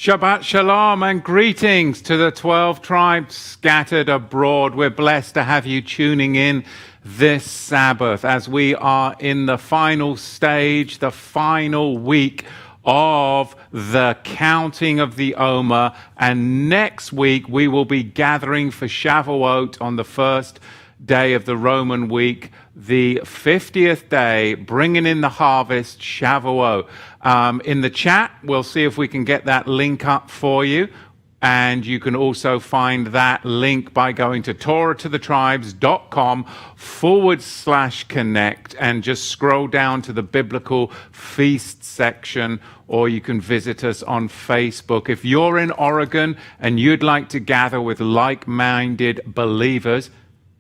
Shabbat Shalom and greetings to the 12 tribes scattered abroad. We're blessed to have you tuning in this Sabbath as we are in the final stage, the final week of the counting of the Omer. And next week we will be gathering for Shavuot on the first day of the Roman week, the 50th day, bringing in the harvest, Shavuot. In the chat, we'll see if we can get that link up for you. And you can also find that link by going to torahtothetribes.com/connect and just scroll down to the biblical feast section, or you can visit us on Facebook. If you're in Oregon and you'd like to gather with like-minded believers,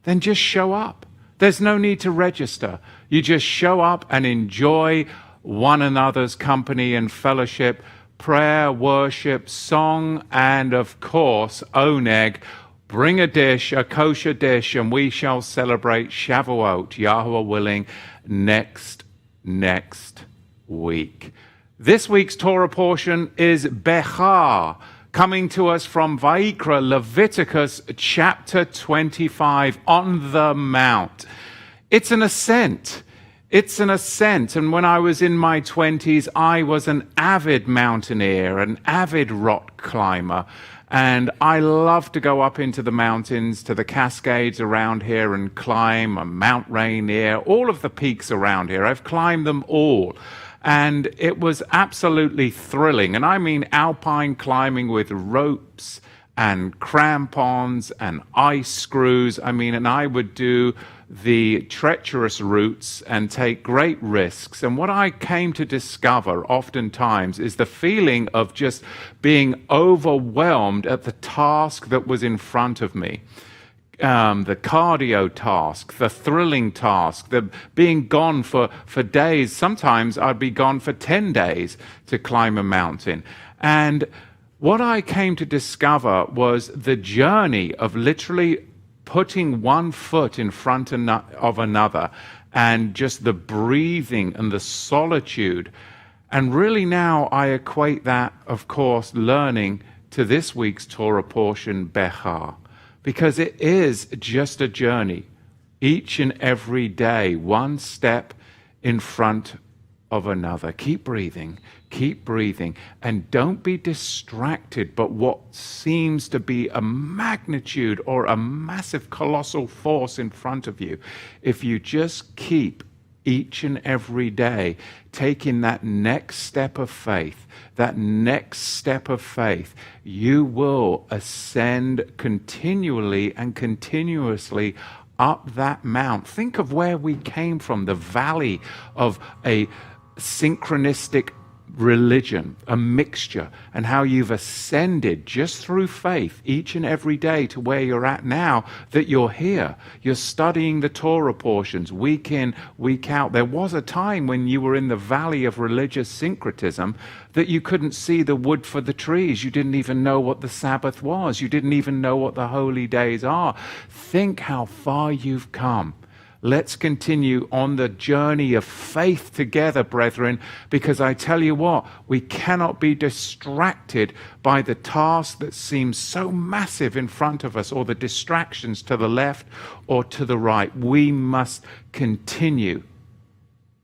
then just show up. There's no need to register. You just show up and enjoy one another's company and fellowship, prayer, worship, song, and of course, oneg. Bring a dish, a kosher dish, and we shall celebrate Shavuot, Yahweh willing, next week. This week's Torah portion is Behar, coming to us from Vayikra, Leviticus chapter 25, on the Mount. It's an ascent. It's an ascent. And when I was in my 20s, I was an avid mountaineer, an avid rock climber. And I love to go up into the mountains, to the Cascades around here and climb Mount Rainier, all of the peaks around here. I've climbed them all. And it was absolutely thrilling. And I mean alpine climbing with ropes and crampons and ice screws. And I would do the treacherous routes and take great risks. And what I came to discover oftentimes is the feeling of just being overwhelmed at the task that was in front of me. The cardio task, the thrilling task, the being gone for days. Sometimes I'd be gone for 10 days to climb a mountain. And what I came to discover was the journey of literally putting one foot in front of another, and just the breathing and the solitude. And really now I equate that, of course, learning to this week's Torah portion, Behar. Because it is just a journey, each and every day, one step in front of another. Keep breathing, and don't be distracted by what seems to be a magnitude or a massive colossal force in front of you. If you just keep each and every day taking that next step of faith, you will ascend continually and continuously up that mount. Think of where we came from, the valley of a synchronistic religion, a mixture, and how you've ascended just through faith each and every day to where you're at now, that you're here. You're studying the Torah portions week in, week out. There was a time when you were in the valley of religious syncretism that you couldn't see the wood for the trees. You didn't even know what the Sabbath was. You didn't even know what the holy days are. Think how far you've come. Let's continue on the journey of faith together, brethren, because I tell you what, we cannot be distracted by the task that seems so massive in front of us, or the distractions to the left or to the right. We must continue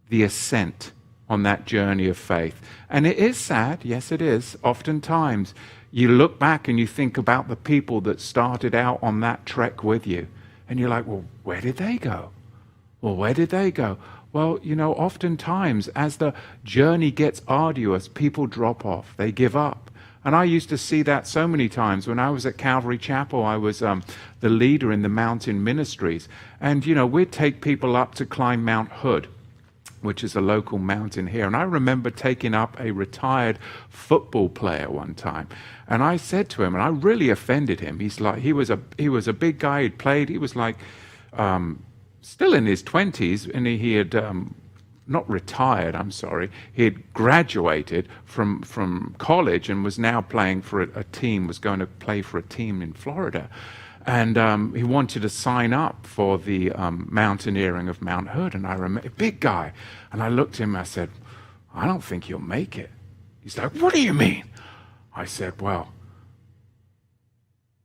the ascent on that journey of faith. And it is sad, yes it is, oftentimes you look back and you think about the people that started out on that trek with you, and you're like, well, where did they go? Well, where did they go? Well, oftentimes as the journey gets arduous, people drop off, they give up. And I used to see that so many times. When I was at Calvary Chapel, I was the leader in the mountain ministries. And, we'd take people up to climb Mount Hood, which is a local mountain here. And I remember taking up a retired football player one time. And I said to him, and I really offended him. He was a big guy, he'd played, he was like, still in his 20s, and he had not retired, he had graduated from college and was now playing for a team, was going to play for a team in Florida. And he wanted to sign up for the mountaineering of Mount Hood. And I remember, big guy. And I looked at him, I said, I don't think you'll make it. He's like, what do you mean? I said, well,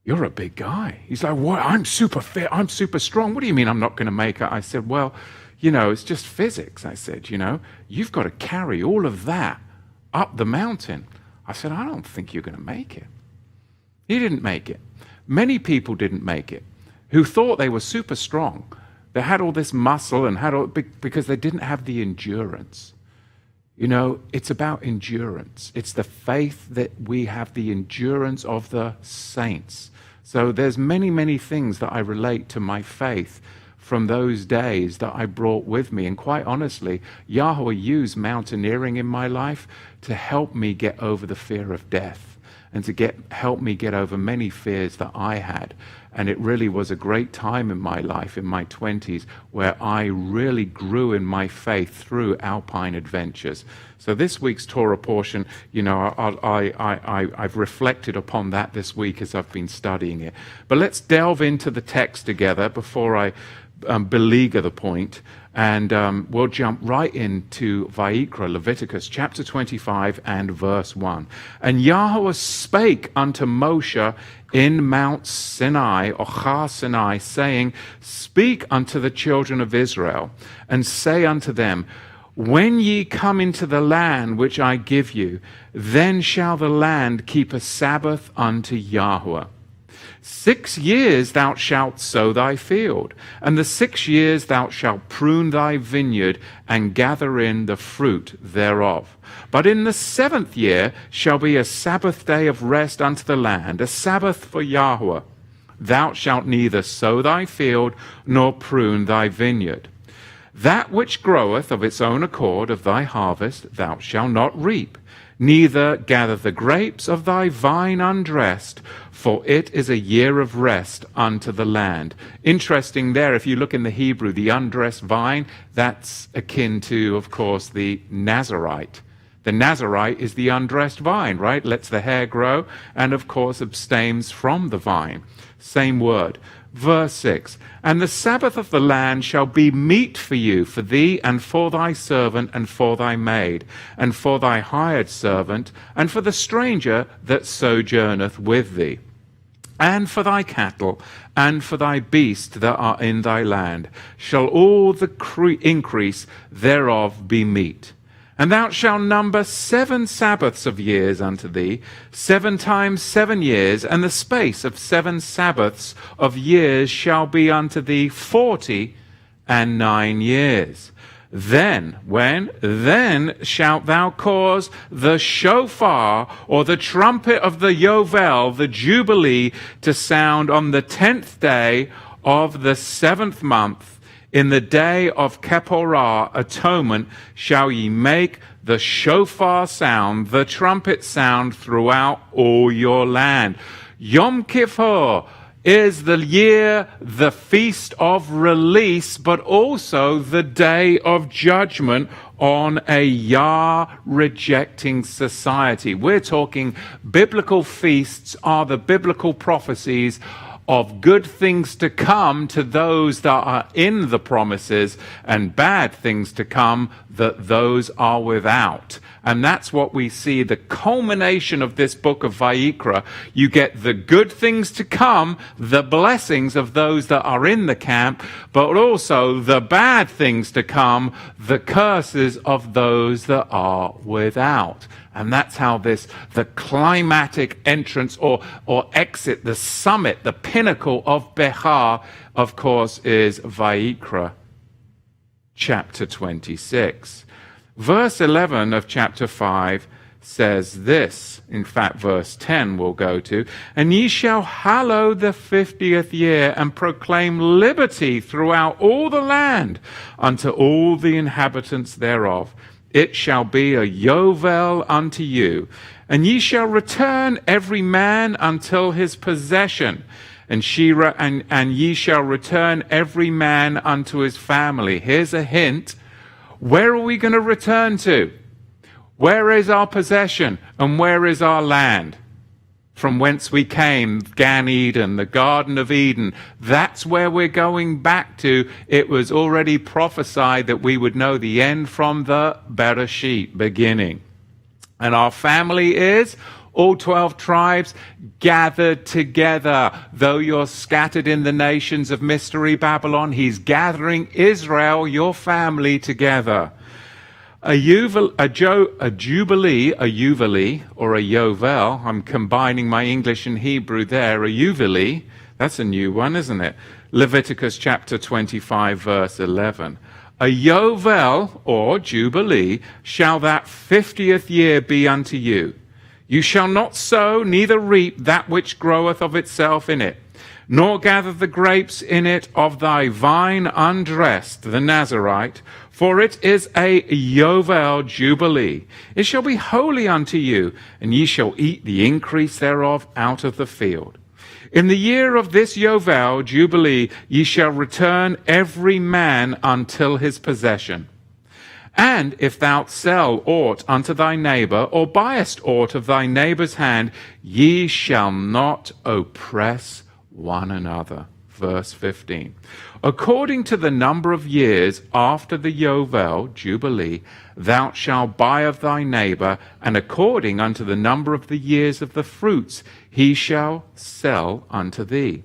you're a big guy. He's like, what? I'm super fit. I'm super strong. What do you mean I'm not going to make it? I said, well, it's just physics. I said, you've got to carry all of that up the mountain. I said, I don't think you're going to make it. He didn't make it. Many people didn't make it who thought they were super strong. They had all this muscle and because they didn't have the endurance. It's about endurance. It's the faith that we have, the endurance of the saints. So there's many, many things that I relate to my faith from those days that I brought with me. And quite honestly, Yahweh used mountaineering in my life to help me get over the fear of death and to help me get over many fears that I had. And it really was a great time in my life, in my 20s, where I really grew in my faith through alpine adventures. So this week's Torah portion, I've reflected upon that this week as I've been studying it. But let's delve into the text together before I beleaguer the point. And we'll jump right into Vayikra, Leviticus chapter 25 and verse 1. And Yahweh spake unto Moshe in Mount Sinai, or HAR Sinai, saying, Speak unto the children of Israel, and say unto them, When ye come into the land which I give you, then shall the land keep a Sabbath unto Yahweh. 6 years thou shalt sow thy field, and the 6 years thou shalt prune thy vineyard, and gather in the fruit thereof. But in the 7th year shall be a Sabbath day of rest unto the land, a Sabbath for Yahweh. Thou shalt neither sow thy field, nor prune thy vineyard. That which groweth of its own accord of thy harvest thou shalt not reap, neither gather the grapes of thy vine undressed, for it is a year of rest unto the land. Interesting there, if you look in the Hebrew, the undressed vine, that's akin to, of course, the Nazarite. The Nazarite is the undressed vine, right? Lets the hair grow and, of course, abstains from the vine. Same word. Verse 6, And the Sabbath of the land shall be meat for you, for thee, and for thy servant, and for thy maid, and for thy hired servant, and for the stranger that sojourneth with thee, and for thy cattle, and for thy beasts that are in thy land, shall all the increase thereof be meat. And thou shalt number 7 Sabbaths of years unto thee, 7 times 7 years, and the space of 7 Sabbaths of years shall be unto thee 49 years. Then shalt thou cause the shofar, or the trumpet of the Yovel, the Jubillee, to sound on the 10th day of the 7th month. In the day of Kepporah, atonement, shall ye make the shofar sound, the trumpet sound throughout all your land. Yom Kippur is the year, the feast of release, but also the day of judgment on a Yah-rejecting society. We're talking biblical feasts are the biblical prophecies of good things to come to those that are in the promises, and bad things to come that those are without. And that's what we see, the culmination of this book of Vayikra. You get the good things to come, the blessings of those that are in the camp, but also the bad things to come, the curses of those that are without. And that's how the climatic entrance or exit, the summit, the pinnacle of Behar, of course, is Vayikra, chapter 26. Verse 11 of chapter 5 says this, in fact, verse 10 we'll go to, And ye shall hallow the 50th year, and proclaim liberty throughout all the land unto all the inhabitants thereof. It shall be a Yovel unto you, and ye shall return every man until his possession, and ye shall return every man unto his family. Here's a hint. Where are we going to return to? Where is our possession, and where is our land? From whence we came, Gan Eden, the Garden of Eden. That's where we're going back to. It was already prophesied that we would know the end from the Bereshit, beginning. And our family is all 12 tribes gathered together. Though you're scattered in the nations of Mystery Babylon, he's gathering Israel, your family, together. A Jubilee, or a Yovel, I'm combining my English and Hebrew there, a Jubilee, that's a new one, isn't it? Leviticus chapter 25, verse 11. A Yovel, or Jubilee, shall that 50th year be unto you. You shall not sow, neither reap that which groweth of itself in it, nor gather the grapes in it of thy vine undressed, the Nazarite, for it is a Yovel Jubilee. It shall be holy unto you, and ye shall eat the increase thereof out of the field. In the year of this Yovel Jubilee ye shall return every man until his possession. And if thou sell aught unto thy neighbor, or buyest aught of thy neighbor's hand, ye shall not oppress one another. Verse 15. According to the number of years after the Yovel Jubilee, thou shalt buy of thy neighbor, and according unto the number of the years of the fruits, he shall sell unto thee.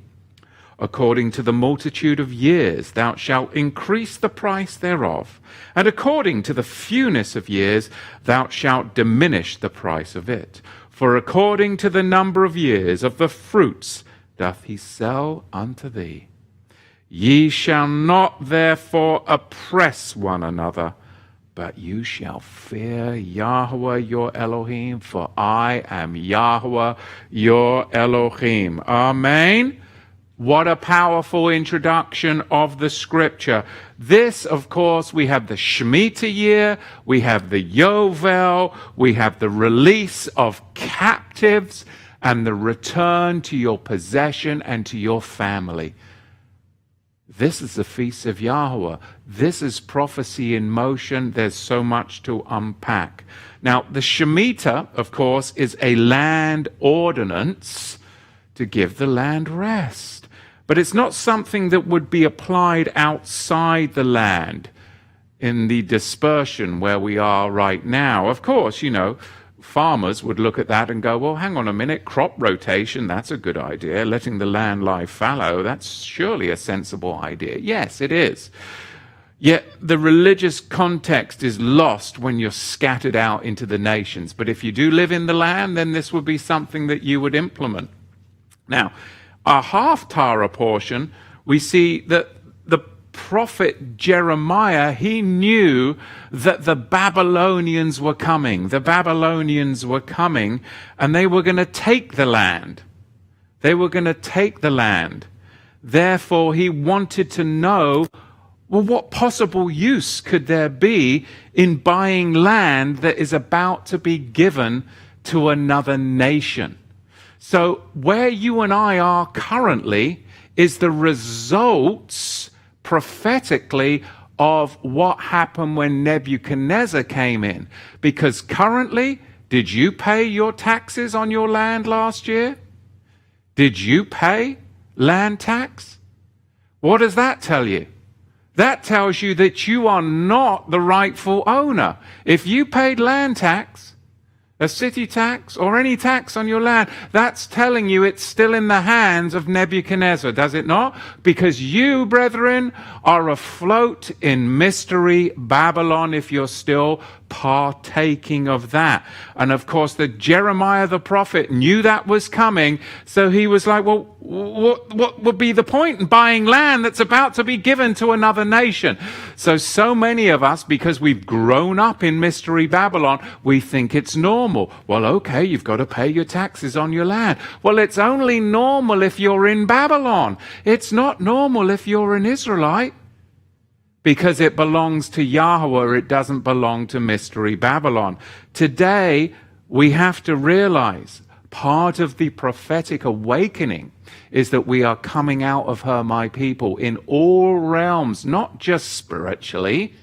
According to the multitude of years, thou shalt increase the price thereof, and according to the fewness of years, thou shalt diminish the price of it. For according to the number of years of the fruits doth he sell unto thee. Ye shall not therefore oppress one another, but you shall fear Yahweh your Elohim, for I am Yahweh your Elohim. Amen. What a powerful introduction of the scripture. This, of course, we have the Shemitta year, we have the Yovel, we have the release of captives, and the return to your possession and to your family. This is the feast of Yahweh. This is prophecy in motion. There's so much to unpack. Now, the Shemitta, of course, is a land ordinance to give the land rest. But it's not something that would be applied outside the land in the dispersion where we are right now. Of course, farmers would look at that and go, well, hang on a minute, crop rotation, that's a good idea. Letting the land lie fallow, that's surely a sensible idea. Yes, it is. Yet the religious context is lost when you're scattered out into the nations. But if you do live in the land, then this would be something that you would implement. Now, our half-Torah portion, we see that the prophet Jeremiah, he knew that the Babylonians were coming. The Babylonians were coming, and they were going to take the land. They were going to take the land. Therefore, he wanted to know, well, what possible use could there be in buying land that is about to be given to another nation? So where you and I are currently is the results prophetically of what happened when Nebuchadnezzar came in. Because currently, did you pay your taxes on your land last year? Did you pay land tax? What does that tell you? That tells you that you are not the rightful owner. If you paid land tax, a city tax, or any tax on your land, that's telling you it's still in the hands of Nebuchadnezzar, does it not? Because you, brethren, are afloat in mystery Babylon if you're still partaking of that. And of course, the Jeremiah the prophet knew that was coming, so he was like, well, what would be the point in buying land that's about to be given to another nation? So many of us, because we've grown up in mystery Babylon, we think it's normal. Well, okay, you've got to pay your taxes on your land. Well, it's only normal if you're in Babylon. It's not normal if you're an Israelite. Because it belongs to Yahweh, it doesn't belong to mystery Babylon. Today, we have to realize part of the prophetic awakening is that we are coming out of her, my people, in all realms, not just spiritually,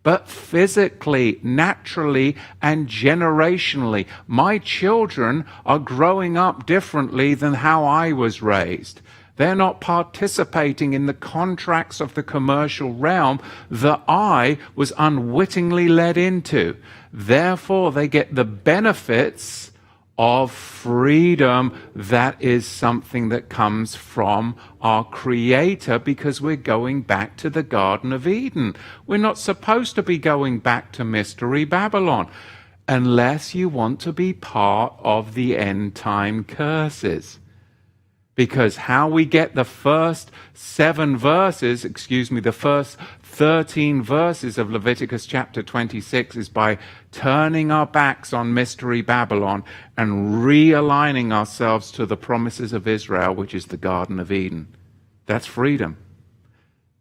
but physically, naturally, and generationally. My children are growing up differently than how I was raised. They're not participating in the contracts of the commercial realm that I was unwittingly led into. Therefore, they get the benefits of freedom. That is something that comes from our Creator, because we're going back to the Garden of Eden. We're not supposed to be going back to Mystery Babylon unless you want to be part of the end time curses. Because how we get the first the first 13 verses of Leviticus chapter 26 is by turning our backs on Mystery Babylon and realigning ourselves to the promises of Israel, which is the Garden of Eden. That's freedom.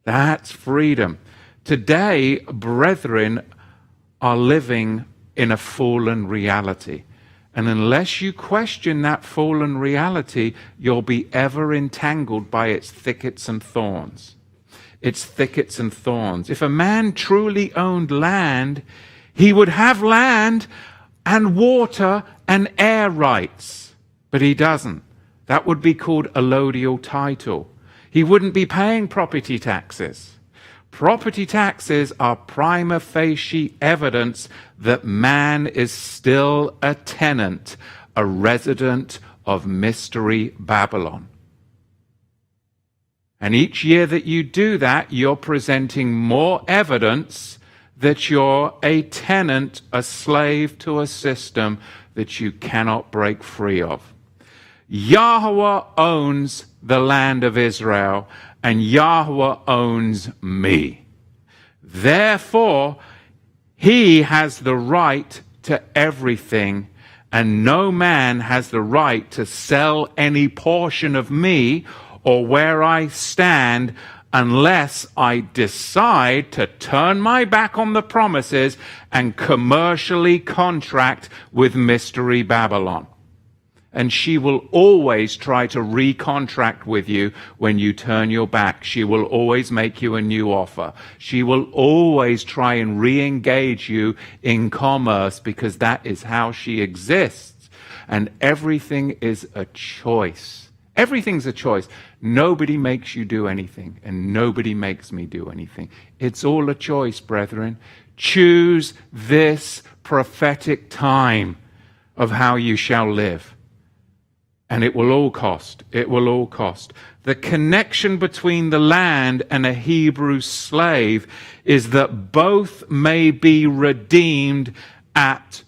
That's freedom. Today, brethren are living in a fallen reality. And unless you question that fallen reality, you'll be ever entangled by its thickets and thorns. Its thickets and thorns. If a man truly owned land, he would have land and water and air rights. But he doesn't. That would be called allodial title. He wouldn't be paying property taxes. Property taxes are prima facie evidence that man is still a tenant, a resident of Mystery Babylon. And each year that you do that, you're presenting more evidence that you're a tenant, a slave to a system that you cannot break free of. Yahweh owns the land of Israel, and Yahweh owns me. Therefore, he has the right to everything, and no man has the right to sell any portion of me or where I stand unless I decide to turn my back on the promises and commercially contract with Mystery Babylon. And she will always try to recontract with you when you turn your back. She will always make you a new offer. She will always try and re-engage you in commerce, because that is how she exists. And everything is a choice. Everything's a choice. Nobody makes you do anything, and nobody makes me do anything. It's all a choice, brethren. Choose this prophetic time of how you shall live. And it will all cost. It will all cost. The connection between the land and a Hebrew slave is that both may be redeemed at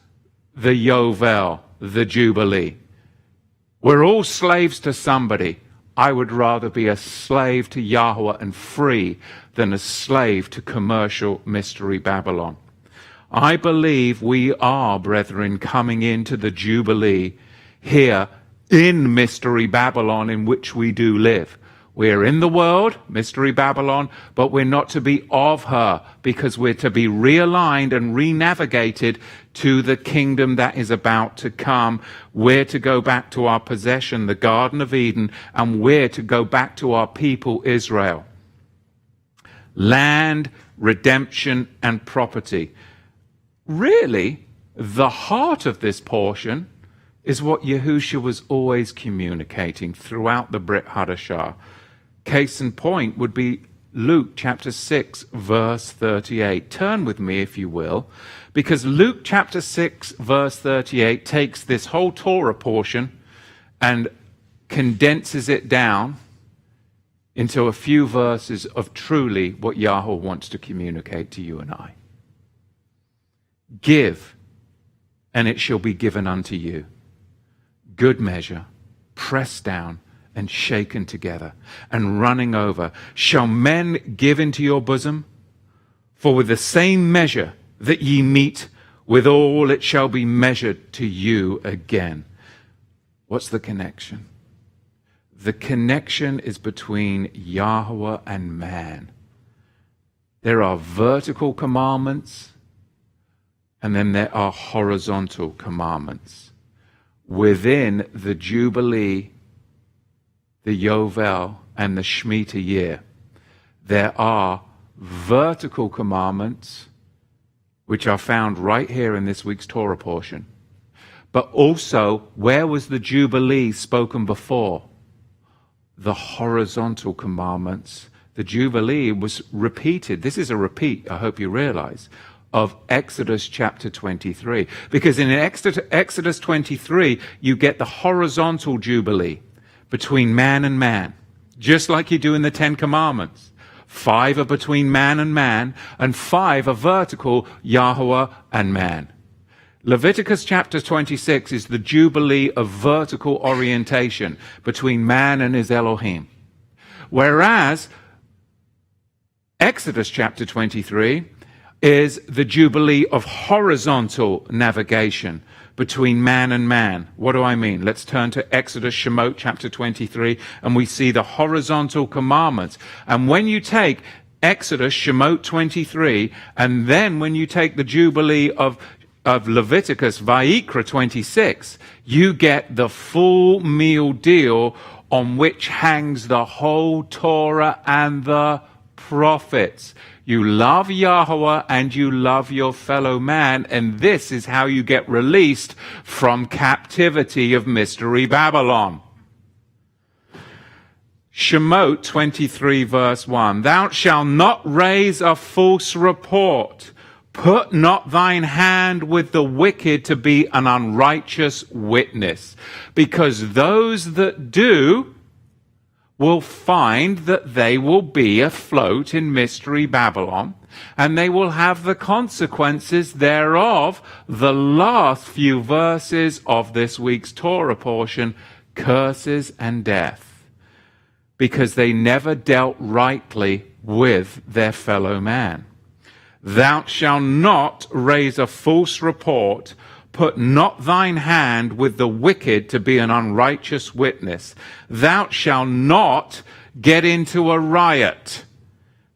the Yovel, the Jubilee. We're all slaves to somebody. I would rather be a slave to Yahweh and free than a slave to commercial Mystery Babylon. I believe we are, brethren, coming into the Jubilee here in Mystery Babylon, in which we do live. We're in the world, Mystery Babylon, but we're not to be of her, because we're to be realigned and re-navigated to the kingdom that is about to come. We're to go back to our possession, the Garden of Eden, and we're to go back to our people, Israel. Land, redemption, and property. Really, the heart of this portion is what Yahushua was always communicating throughout the Brit Hadashah. Case in point would be Luke chapter 6, verse 38. Turn with me, if you will, because Luke chapter 6, verse 38 takes this whole Torah portion and condenses it down into a few verses of truly what Yahweh wants to communicate to you and I. Give, and it shall be given unto you. Good measure, pressed down and shaken together and running over, shall men give into your bosom? For with the same measure that ye meet withal, it shall be measured to you again. What's the connection? The connection is between Yahweh and man. There are vertical commandments, and then there are horizontal commandments. Within the Jubilee, the Yovel, and the Shemitta year, there are vertical commandments which are found right here in this week's Torah portion. But also, where was the Jubilee spoken before? The horizontal commandments. The Jubilee was repeated. This is a repeat, I hope you realize, of Exodus chapter 23. Because in Exodus 23, you get the horizontal Jubilee between man and man, just like you do in the Ten Commandments. 5 are between man, and 5 are vertical, Yahweh and man. Leviticus chapter 26 is the Jubilee of vertical orientation between man and his Elohim. Whereas Exodus chapter 23 is the Jubilee of horizontal navigation between man and man. What do I mean? Let's turn to Exodus Shemot chapter 23, and we see the horizontal commandments. And when you take Exodus Shemot 23, and then when you take the Jubilee of Leviticus Vayikra 26, you get the full meal deal on which hangs the whole Torah and the prophets. You love Yahweh and you love your fellow man, and this is how you get released from captivity of Mystery Babylon. Shemot 23 verse 1, Thou shalt not raise a false report. Put not thine hand with the wicked to be an unrighteous witness, because those that do will find that they will be afloat in Mystery Babylon, and they will have the consequences thereof. The last few verses of this week's Torah portion, curses and death, because they never dealt rightly with their fellow man. Thou shalt not raise a false report. Put not thine hand with the wicked to be an unrighteous witness. Thou shalt not get into a riot.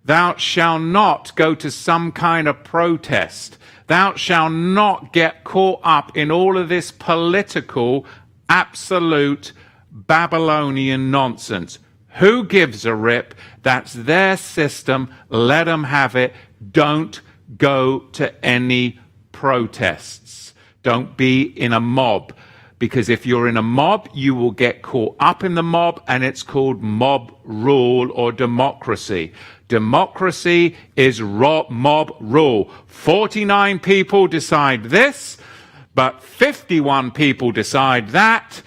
Thou shalt not go to some kind of protest. Thou shalt not get caught up in all of this political, absolute Babylonian nonsense. Who gives a rip? That's their system. Let them have it. Don't go to any protests. Don't be in a mob, because if you're in a mob, you will get caught up in the mob, and it's called mob rule or democracy. Democracy is mob rule. 49 people decide this, but 51 people decide that.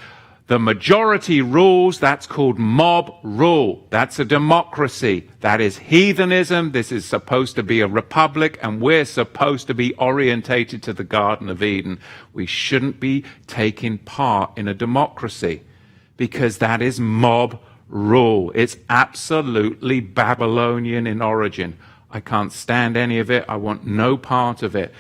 The majority rules. That's called mob rule. That's a democracy. That is heathenism. This is supposed to be a republic, and we're supposed to be orientated to the Garden of Eden. We shouldn't be taking part in a democracy, because that is mob rule. It's absolutely Babylonian in origin. I can't stand any of it. I want no part of it.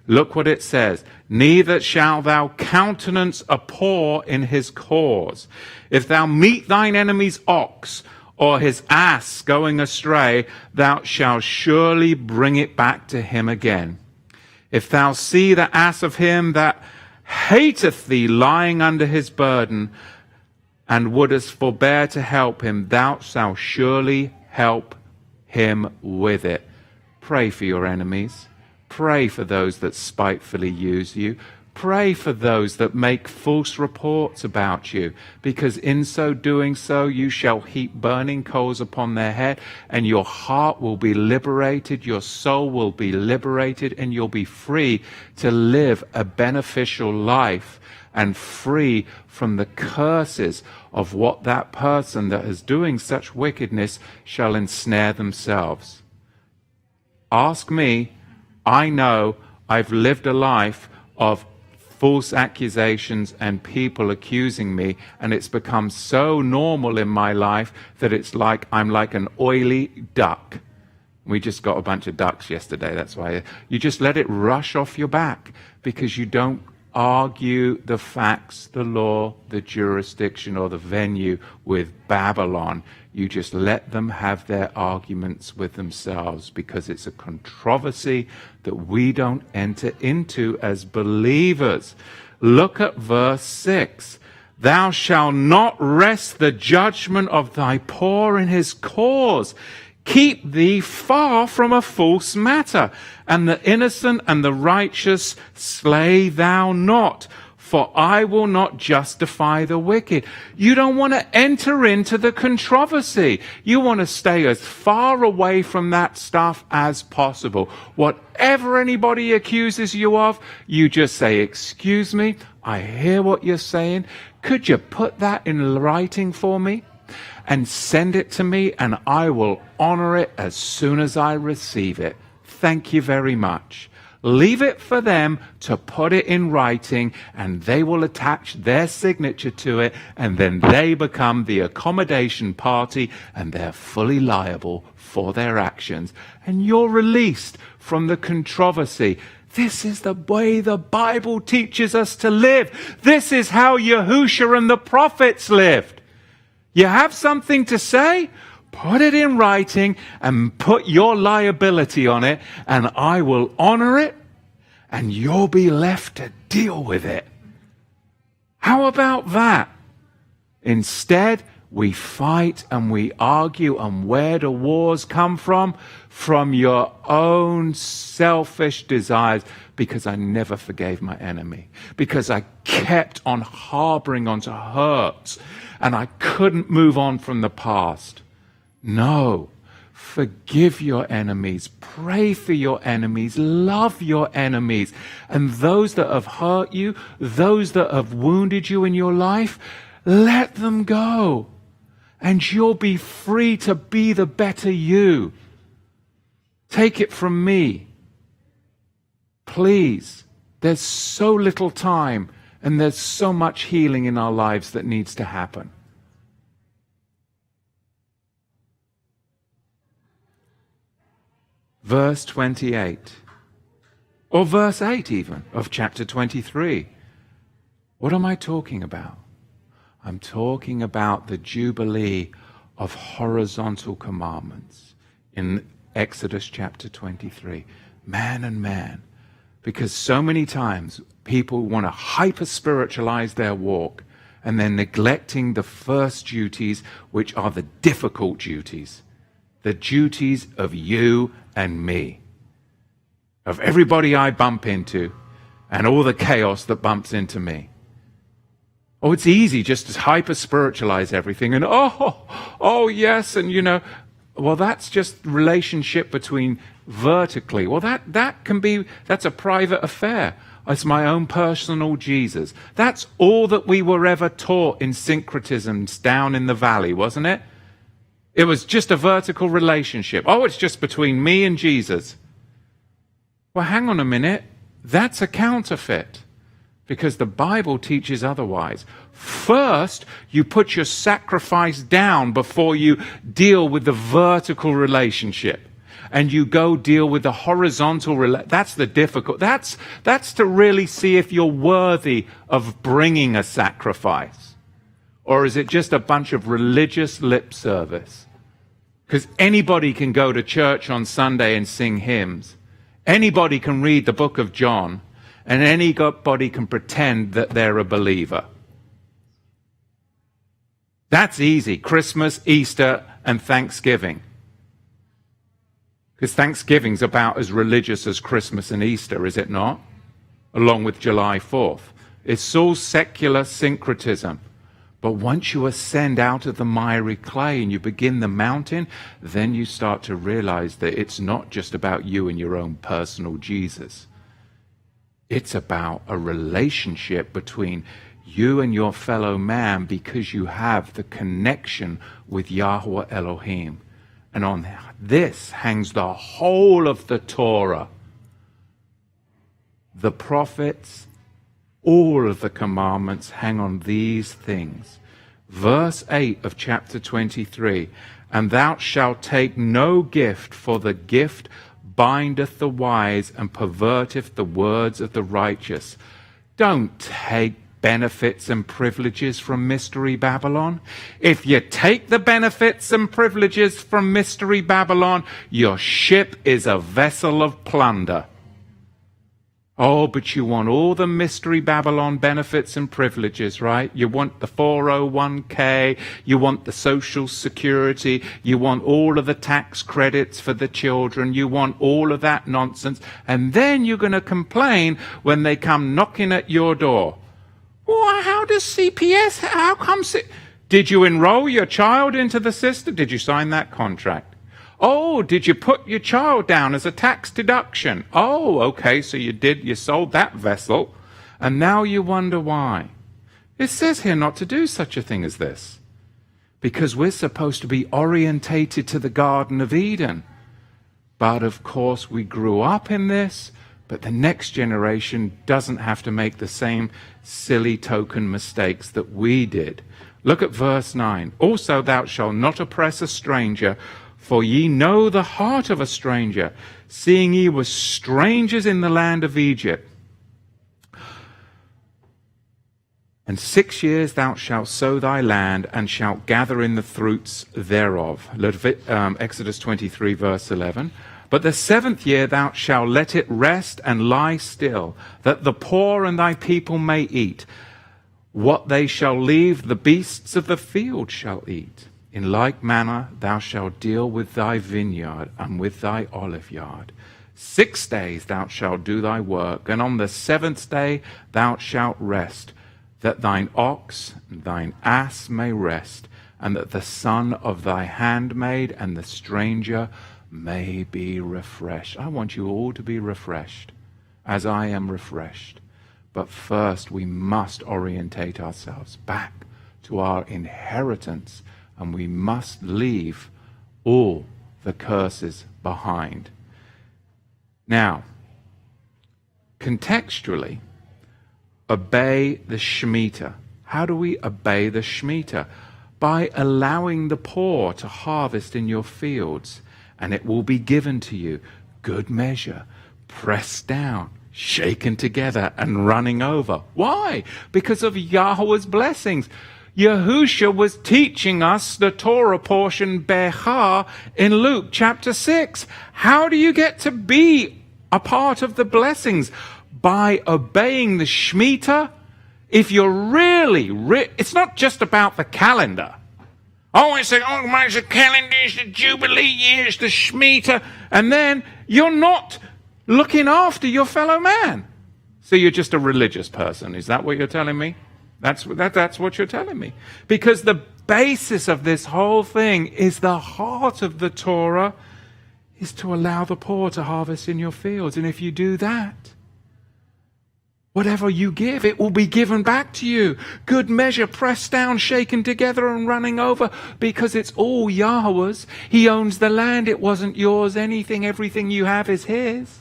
Look what it says. Neither shalt thou countenance a poor in his cause. If thou meet thine enemy's ox or his ass going astray, thou shalt surely bring it back to him again. If thou see the ass of him that hateth thee lying under his burden, and wouldest forbear to help him, thou shalt surely help him with it. Pray for your enemies. Pray for those that spitefully use you. Pray for those that make false reports about you, because in so doing so you shall heap burning coals upon their head, and your heart will be liberated, your soul will be liberated, and you'll be free to live a beneficial life and free from the curses of what that person that is doing such wickedness shall ensnare themselves. Ask me. I know I've lived a life of false accusations and people accusing me, and it's become so normal in my life that it's like I'm like an oily duck. We just got a bunch of ducks yesterday. That's why you just let it rush off your back, because you don't argue the facts, the law, the jurisdiction, or the venue with Babylon. You just let them have their arguments with themselves, because it's a controversy that we don't enter into as believers. Look at verse 6. Thou shalt not wrest the judgment of thy poor in his cause. Keep thee far from a false matter, and the innocent and the righteous slay thou not. for I will not justify the wicked. You don't want to enter into the controversy. You want to stay as far away from that stuff as possible. Whatever anybody accuses you of, you just say, excuse me, I hear what you're saying. Could you put that in writing for me and send it to me, and I will honor it as soon as I receive it. Thank you very much. Leave it for them to put it in writing, and they will attach their signature to it, and then they become the accommodation party, and they're fully liable for their actions. And you're released from the controversy. This is the way the Bible teaches us to live. This is how Yahusha and the prophets lived. You have something to say? Put it in writing and put your liability on it, and I will honor it, and you'll be left to deal with it. How about that? Instead, we fight and we argue, and where do wars come from? From your own selfish desires, because I never forgave my enemy, because I kept on harboring onto hurts, and I couldn't move on from the past. No, forgive your enemies, pray for your enemies, love your enemies, and those that have hurt you, those that have wounded you in your life, let them go, and you'll be free to be the better you. Take it from me. Please, there's so little time, and there's so much healing in our lives that needs to happen. Verse 28, or verse 8 even, of chapter 23. What am I talking about? I'm talking about the Jubilee of horizontal commandments in Exodus chapter 23. Man and man. Because so many times people want to hyper-spiritualize their walk, and they're neglecting the first duties, which are the difficult duties. The duties of you and me, of everybody I bump into, and all the chaos that bumps into me. Oh, it's easy just to hyper-spiritualize everything, and oh yes, and well, that's just relationship between vertically. Well, that's a private affair. It's my own personal Jesus. That's all that we were ever taught in syncretisms down in the valley, wasn't it? It was just a vertical relationship. Oh, it's just between me and Jesus. Well, hang on a minute. That's a counterfeit, because the Bible teaches otherwise. First, you put your sacrifice down before you deal with the vertical relationship. And you go deal with the horizontal that's the difficult. That's to really see if you're worthy of bringing a sacrifice. Or is it just a bunch of religious lip service? Because anybody can go to church on Sunday and sing hymns. Anybody can read the book of John. And anybody can pretend that they're a believer. That's easy. Christmas, Easter, and Thanksgiving. Because Thanksgiving's about as religious as Christmas and Easter, is it not? Along with July 4th. It's all secular syncretism. But once you ascend out of the miry clay and you begin the mountain, then you start to realize that it's not just about you and your own personal Jesus. It's about a relationship between you and your fellow man, because you have the connection with Yahweh Elohim. And on this hangs the whole of the Torah. The prophets, all of the commandments hang on these things. Verse 8 of chapter 23, and thou shalt take no gift, for the gift bindeth the wise and perverteth the words of the righteous. Don't take benefits and privileges from Mystery Babylon. If you take the benefits and privileges from Mystery Babylon, your ship is a vessel of plunder. Oh, but you want all the Mystery Babylon benefits and privileges, right? You want the 401k, you want the Social Security, you want all of the tax credits for the children, you want all of that nonsense, and then you're going to complain when they come knocking at your door. does CPS, how come... Did you enroll your child into the system? Did you sign that contract? Oh, did you put your child down as a tax deduction? Oh, okay, so you sold that vessel, and now you wonder why. It says here not to do such a thing as this, because we're supposed to be orientated to the Garden of Eden. But of course we grew up in this, but the next generation doesn't have to make the same silly token mistakes that we did. Look at verse 9. Also thou shalt not oppress a stranger, for ye know the heart of a stranger, seeing ye were strangers in the land of Egypt. And 6 years thou shalt sow thy land, and shalt gather in the fruits thereof. Exodus 23, verse 11. But the 7th year thou shalt let it rest and lie still, that the poor and thy people may eat. What they shall leave, the beasts of the field shall eat. In like manner thou shalt deal with thy vineyard and with thy olive yard. 6 days thou shalt do thy work, and on the 7th day thou shalt rest, that thine ox and thine ass may rest, and that the son of thy handmaid and the stranger may be refreshed. I want you all to be refreshed, as I am refreshed. But first we must orientate ourselves back to our inheritance, and we must leave all the curses behind. Now, contextually, obey the Shemitta. How do we obey the Shemitta? By allowing the poor to harvest in your fields, and it will be given to you, good measure, pressed down, shaken together, and running over. Why? Because of Yahweh's blessings. Yahusha was teaching us the Torah portion, Behar, in Luke chapter 6. How do you get to be a part of the blessings? By obeying the Shemitta. If you're really, it's not just about the calendar. Oh, it's the calendar, it's the Jubilee year, it's the Shemitta. And then you're not looking after your fellow man. So you're just a religious person. Is that what you're telling me? That's what you're telling me. Because the basis of this whole thing is the heart of the Torah is to allow the poor to harvest in your fields. And if you do that, whatever you give, it will be given back to you. Good measure, pressed down, shaken together, and running over, because it's all Yahweh's. He owns the land. It wasn't yours. Everything you have is his.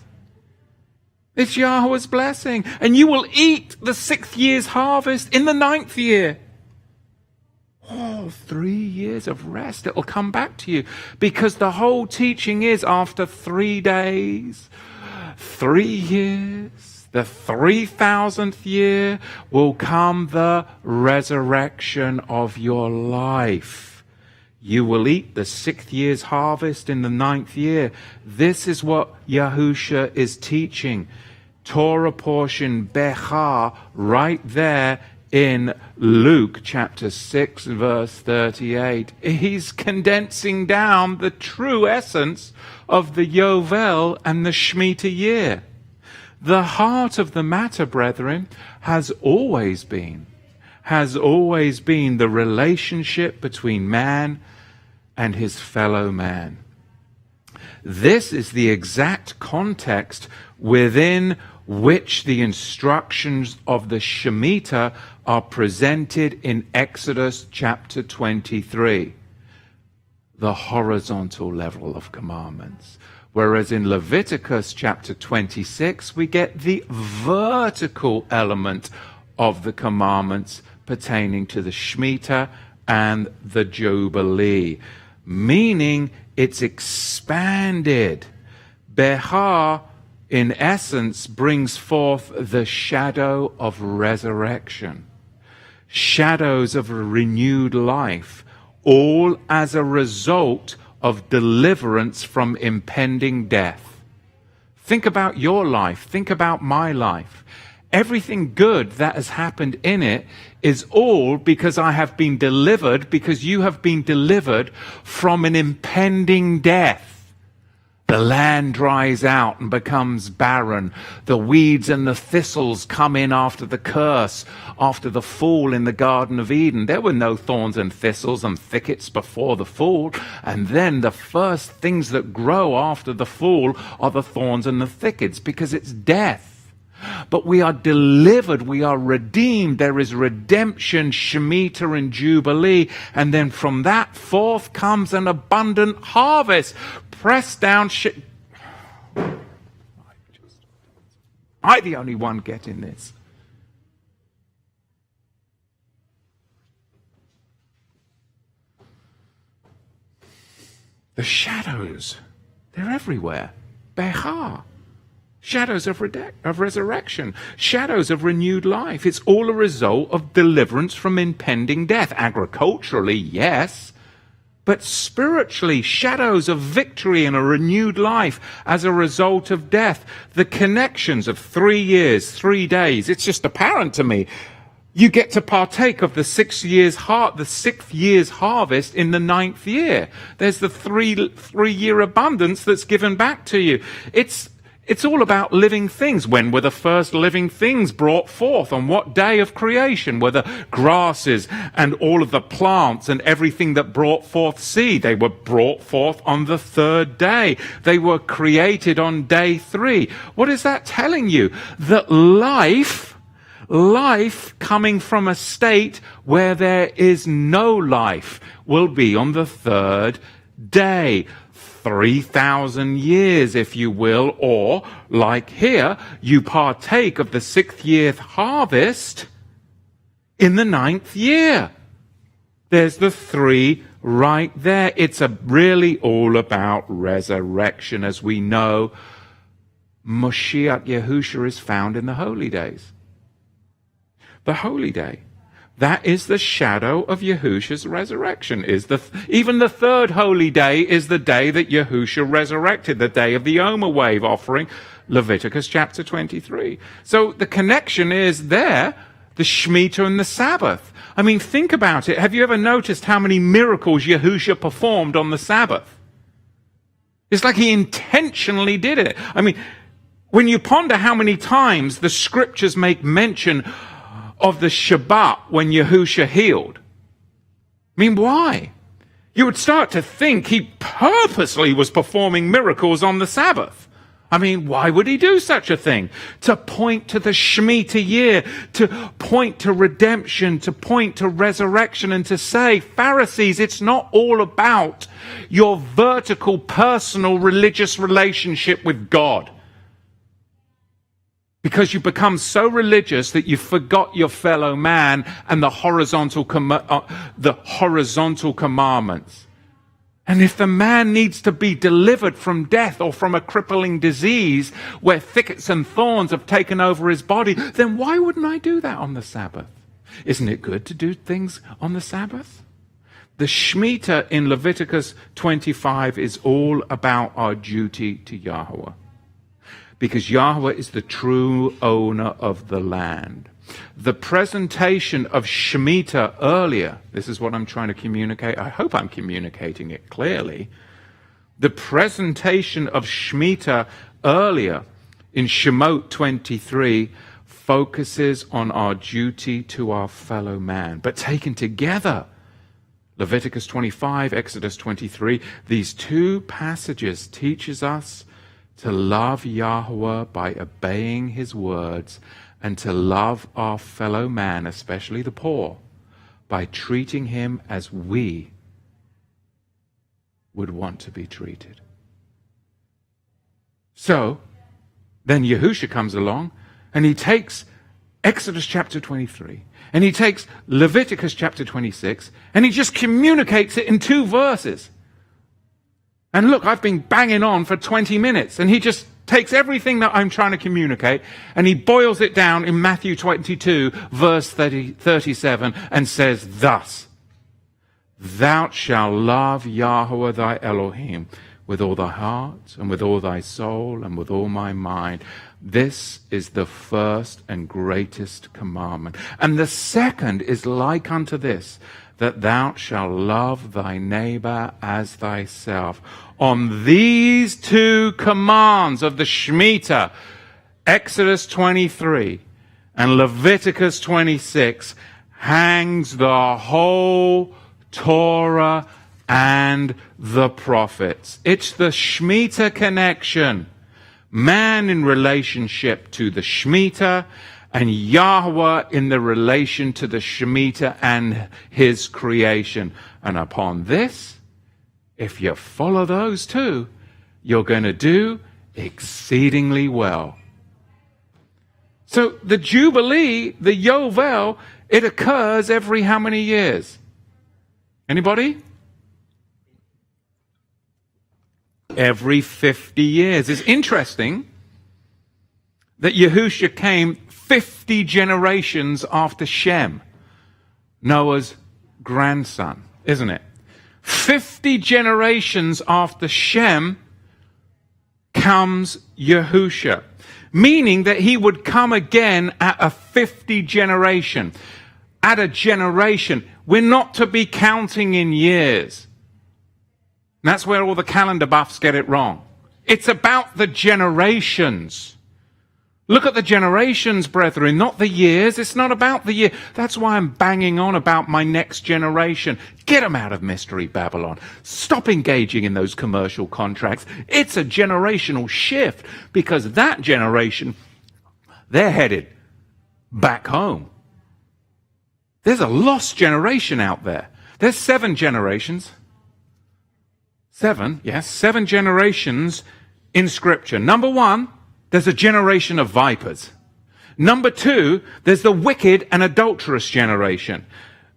It's Yahweh's blessing. And you will eat the 6th year's harvest in the 9th year. Oh, 3 years of rest. It will come back to you. Because the whole teaching is after 3 days, 3 years, the 3,000th year will come the resurrection of your life. You will eat the 6th year's harvest in the 9th year. This is what Yahusha is teaching. Torah portion Behar right there in Luke chapter 6 verse 38. He's condensing down the true essence of the Yovel and the Shemitta year. The heart of the matter, brethren, has always been the relationship between man and his fellow man. This is the exact context within which the instructions of the Shemitta are presented in Exodus chapter 23, the horizontal level of commandments. Whereas in Leviticus chapter 26, we get the vertical element of the commandments pertaining to the Shemitta and the Jubilee, meaning it's expanded. Behar, in essence, brings forth the shadow of resurrection, shadows of a renewed life, all as a result of deliverance from impending death. Think about your life. Think about my life. Everything good that has happened in it is all because I have been delivered, because you have been delivered from an impending death. The land dries out and becomes barren. The weeds and the thistles come in after the curse, after the fall in the Garden of Eden. There were no thorns and thistles and thickets before the fall. And then the first things that grow after the fall are the thorns and the thickets, because it's death. But we are delivered, we are redeemed. There is redemption, Shemitta and Jubilee. And then from that forth comes an abundant harvest. Pressed down. I'm the only one getting this. The shadows, they're everywhere. Behar. Shadows of resurrection, shadows of renewed life. It's all a result of deliverance from impending death. Agriculturally, yes, but spiritually, shadows of victory and a renewed life as a result of death. The connections of 3 years, 3 days, it's just apparent to me. You get to partake of the 6 years the 6th year's harvest in the 9th year. There's the three-year abundance that's given back to you. It's all about living things. When were the first living things brought forth? On what day of creation were the grasses and all of the plants and everything that brought forth seed? They were brought forth on the 3rd day. They were created on day 3. What is that telling you? That life coming from a state where there is no life will be on the 3rd day. 3,000 years, if you will, or like here, you partake of the 6th year's harvest in the 9th year. There's the 3 right there. It's really all about resurrection. As we know, Moshiach Yahusha is found in the holy days. The holy day. That is the shadow of Yahusha's resurrection. Even the 3rd holy day is the day that Yahusha resurrected, the day of the Omer wave offering, Leviticus chapter 23. So the connection is there, the Shemitah and the Sabbath. I mean, think about it. Have you ever noticed how many miracles Yahusha performed on the Sabbath? It's like he intentionally did it. I mean, when you ponder how many times the scriptures make mention of the Shabbat when Yahusha healed. I mean, why? You would start to think he purposely was performing miracles on the Sabbath. I mean, why would he do such a thing? To point to the Shemitah year, to point to redemption, to point to resurrection, and to say, Pharisees, it's not all about your vertical, personal, religious relationship with God. Because you become so religious that you forgot your fellow man and the horizontal commandments. And if the man needs to be delivered from death or from a crippling disease where thickets and thorns have taken over his body, then why wouldn't I do that on the Sabbath? Isn't it good to do things on the Sabbath? The Shemitah in Leviticus 25 is all about our duty to Yahweh. Because Yahweh is the true owner of the land. The presentation of Shemitta earlier, this is what I'm trying to communicate. I hope I'm communicating it clearly. The presentation of Shemitta earlier in Shemot 23 focuses on our duty to our fellow man. But taken together, Leviticus 25, Exodus 23, these 2 passages teaches us to love Yahweh by obeying his words, and to love our fellow man, especially the poor, by treating him as we would want to be treated. So, then Yahusha comes along, and he takes Exodus chapter 23, and he takes Leviticus chapter 26, and he just communicates it in 2 verses. And look, I've been banging on for 20 minutes, and he just takes everything that I'm trying to communicate, and he boils it down in Matthew 22, verse 37, and says thus, Thou shalt love Yahweh thy Elohim with all thy heart, and with all thy soul, and with all my mind. This is the first and greatest commandment. And the second is like unto this, that thou shalt love thy neighbor as thyself. On these two commands of the Shemitta, Exodus 23 and Leviticus 26, hangs the whole Torah and the prophets. It's the Shemitta connection. Man in relationship to the Shemitta, and Yahweh in the relation to the Shemitta and his creation. And upon this, if you follow those two, you're going to do exceedingly well. So the Jubilee, the Yovel, it occurs every how many years? Anybody? Every 50 years. It's interesting that Yahusha came 50 generations after Shem, Noah's grandson, isn't it? 50 generations after Shem comes Yahusha, meaning that he would come again at a 50 generation. At a generation. We're not to be counting in years. And that's where all the calendar buffs get it wrong. It's about the generations. Look at the generations, brethren, not the years. It's not about the year. That's why I'm banging on about my next generation. Get them out of Mystery Babylon. Stop engaging in those commercial contracts. It's a generational shift, because that generation, they're headed back home. There's a lost generation out there. There's 7 generations. 7 generations in Scripture. Number 1, there's a generation of vipers. Number 2, there's the wicked and adulterous generation.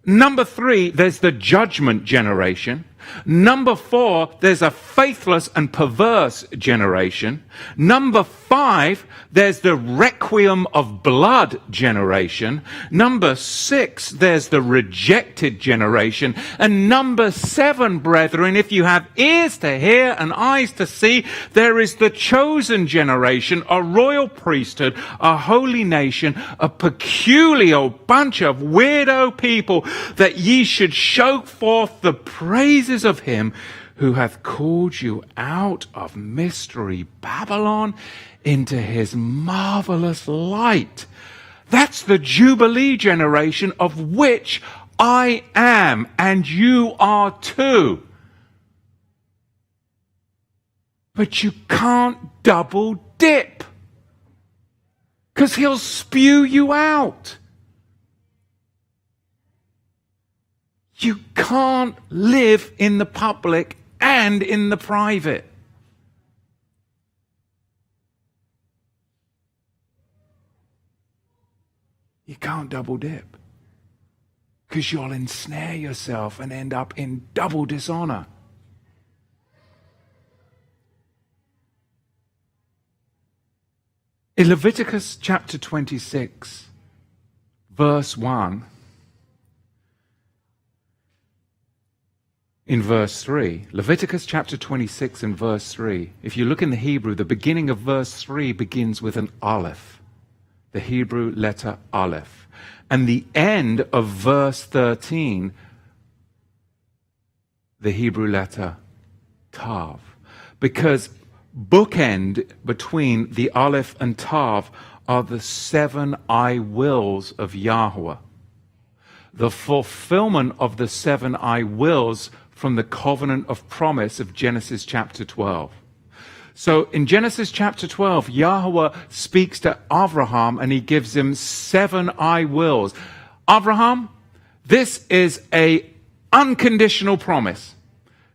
Number 3, there's the judgment generation. Number 4, there's a faithless and perverse generation. Number 5, there's the requiem of blood generation. Number 6, there's the rejected generation. And number 7, brethren, if you have ears to hear and eyes to see, there is the chosen generation, a royal priesthood, a holy nation, a peculiar bunch of weirdo people, that ye should show forth the praises of him who hath called you out of mystery Babylon into his marvelous light. That's the Jubilee generation, of which I am, and you are too. But you can't double dip, because he'll spew you out. You can't live in the public and in the private. You can't double dip, because you'll ensnare yourself and end up in double dishonor. In Leviticus chapter 26, verse 1, in verse 3, Leviticus chapter 26 and verse 3, if you look in the Hebrew, the beginning of verse 3 begins with an aleph, the Hebrew letter aleph. And the end of verse 13, the Hebrew letter tav. Because bookend between the aleph and tav are the 7 I wills of Yahweh. The fulfillment of the 7 I wills from the covenant of promise of Genesis chapter 12. So in Genesis chapter 12, Yahweh speaks to Abraham and he gives him 7 I wills. Abraham, this is a unconditional promise.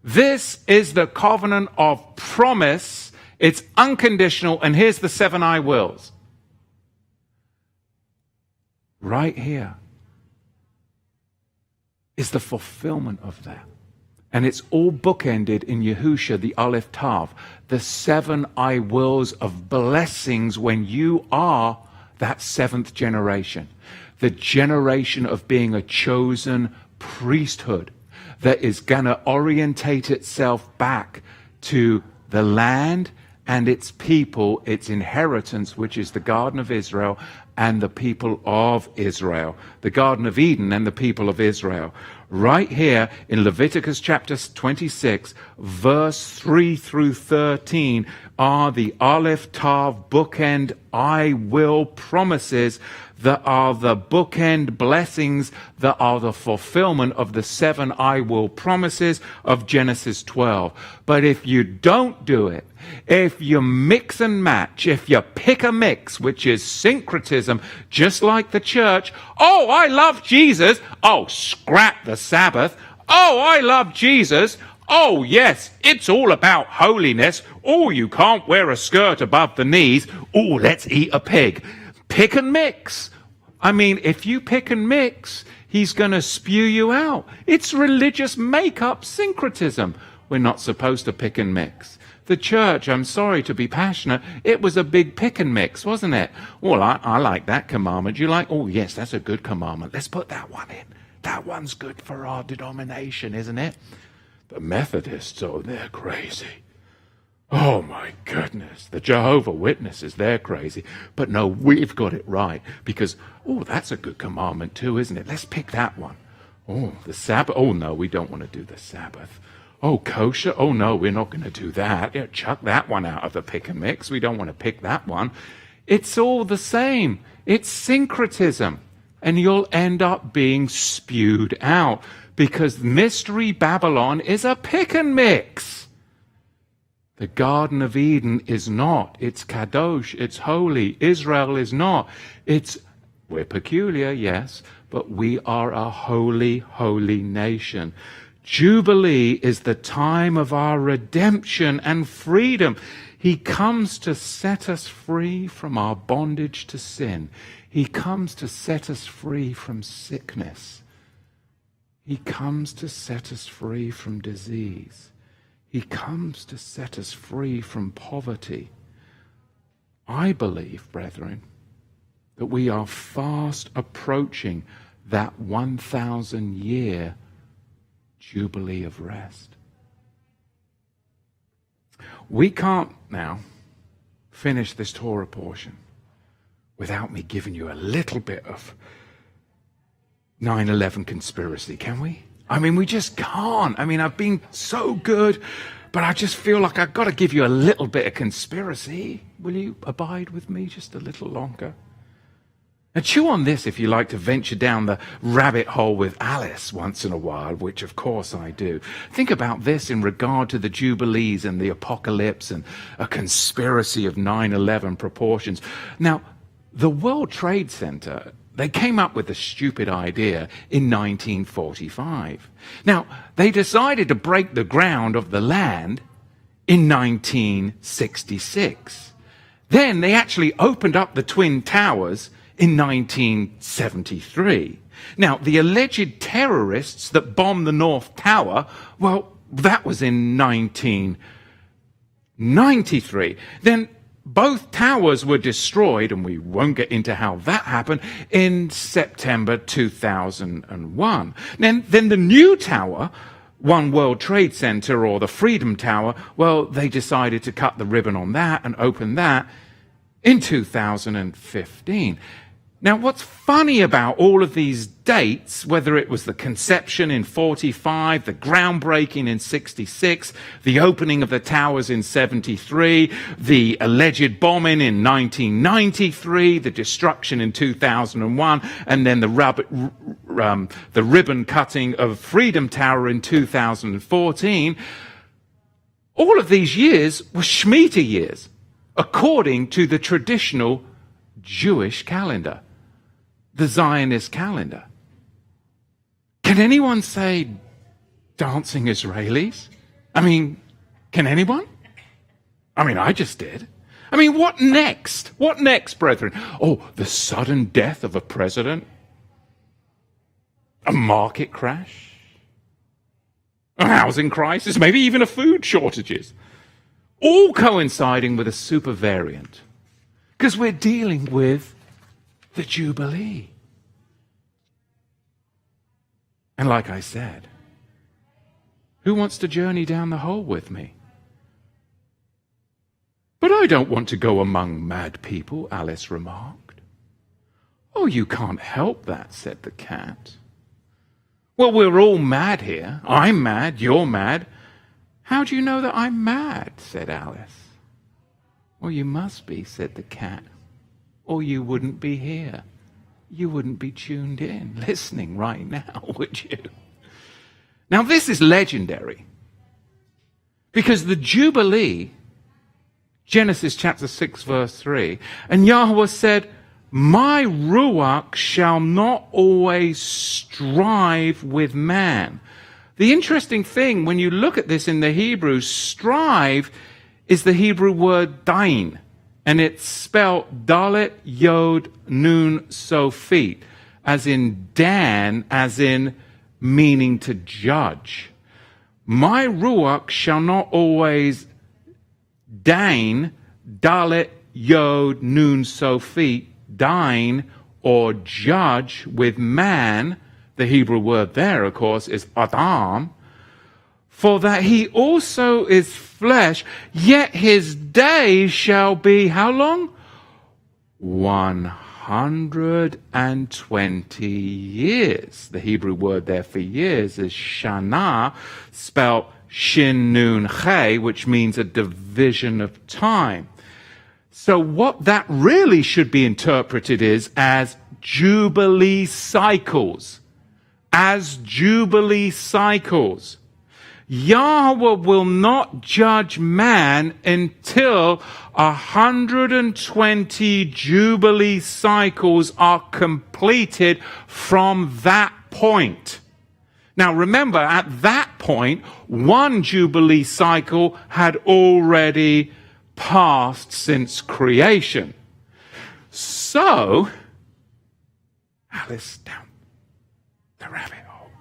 This is the covenant of promise. It's unconditional, and here's the 7 I wills. Right here is the fulfillment of that. And it's all bookended in Yahusha, the Aleph Tav, the 7 I wills of blessings when you are that 7th generation. The generation of being a chosen priesthood that is going to orientate itself back to the land and its people, its inheritance, which is the Garden of Israel and the people of Israel. The Garden of Eden and the people of Israel. Right here in Leviticus chapter 26, verse 3 through 13 are the Aleph Tav bookend I will promises that are the bookend blessings that are the fulfillment of the 7 I will promises of Genesis 12. But if you don't do it, if you mix and match, if you pick a mix, which is syncretism, just like the church, oh, I love Jesus, oh, scrap the Sabbath, oh, I love Jesus, oh, yes, it's all about holiness, oh, you can't wear a skirt above the knees, oh, let's eat a pig. Pick and mix. I mean, if you pick and mix, he's going to spew you out. It's religious make-up syncretism. We're not supposed to pick and mix. The church, I'm sorry to be passionate, it was a big pick and mix, wasn't it? Well, I like that commandment. You like, oh, yes, that's a good commandment. Let's put that one in. That one's good for our denomination, isn't it? The Methodists, oh, they're crazy. Oh, my goodness. The Jehovah Witnesses, they're crazy. But no, we've got it right because, oh, that's a good commandment too, isn't it? Let's pick that one. Oh, the Sabbath. Oh, no, we don't want to do the Sabbath. Oh, kosher. Oh, no, we're not going to do that. Yeah, chuck that one out of the pick and mix. We don't want to pick that one. It's all the same. It's syncretism. And you'll end up being spewed out because Mystery Babylon is a pick and mix. The Garden of Eden is not. It's kadosh. It's holy. Israel is not. We're peculiar, yes, but we are a holy, holy nation. Jubilee is the time of our redemption and freedom. He comes to set us free from our bondage to sin. He comes to set us free from sickness. He comes to set us free from disease. He comes to set us free from poverty. I believe, brethren, that we are fast approaching that 1,000-year Jubilee of rest. We can't now finish this Torah portion without me giving you a little bit of 9/11 conspiracy, can we? I mean, we just can't. I mean, I've been so good, but I just feel like I've got to give you a little bit of conspiracy. Will you abide with me just a little longer? Now, chew on this if you like to venture down the rabbit hole with Alice once in a while, which of course I do. Think about this in regard to the Jubilees and the apocalypse and a conspiracy of 9/11 proportions. Now, the World Trade Center, they came up with a stupid idea in 1945. Now, they decided to break the ground of the land in 1966. Then they actually opened up the Twin Towers in 1973. Now, the alleged terrorists that bombed the North Tower, well, that was in 1993. Then both towers were destroyed, and we won't get into how that happened, in September 2001. Then the new tower, One World Trade Center or the Freedom Tower, well, they decided to cut the ribbon on that and open that in 2015. Now, what's funny about all of these dates, whether it was the conception in 45, the groundbreaking in 66, the opening of the towers in 73, the alleged bombing in 1993, the destruction in 2001, and then the ribbon cutting of Freedom Tower in 2014, all of these years were Shemitta years, according to the traditional Jewish calendar, the Zionist calendar. Can anyone say dancing Israelis? I mean, can anyone? I mean, I just did. I mean, what next? What next, brethren? Oh, the sudden death of a president? A market crash? A housing crisis? Maybe even a food shortages? All coinciding with a super variant. Because we're dealing with the Jubilee. And like I said, who wants to journey down the hole with me? But I don't want to go among mad people, Alice remarked. Oh, you can't help that, said the cat. Well, we're all mad here. I'm mad, you're mad. How do you know that I'm mad, said Alice. Well, you must be, said the cat, or you wouldn't be here. You wouldn't be tuned in, listening right now, would you? Now, this is legendary, because the Jubilee, Genesis chapter 6, verse 3, and Yahweh said, my Ruach shall not always strive with man. The interesting thing, when you look at this in the Hebrew, strive is the Hebrew word dain, and it's spelled dalet, yod, nun, sofit, as in Dan, as in meaning to judge. My Ruach shall not always dain, dalet, yod, nun, sofit, dine or judge with man. The Hebrew word there, of course, is Adam. For that he also is flesh, yet his days shall be how long? 120 years. The Hebrew word there for years is shana, spelled shin nun che, which means a division of time. So what that really should be interpreted is as Jubilee cycles. As Jubilee cycles. Yahweh will not judge man until 120 Jubilee cycles are completed from that point. Now remember, at that point, one Jubilee cycle had already passed since creation. So, Alice down the rabbit hole.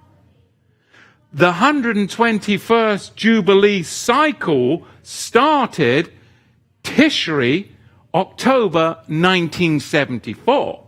The 121st Jubilee cycle started Tishri, October 1974.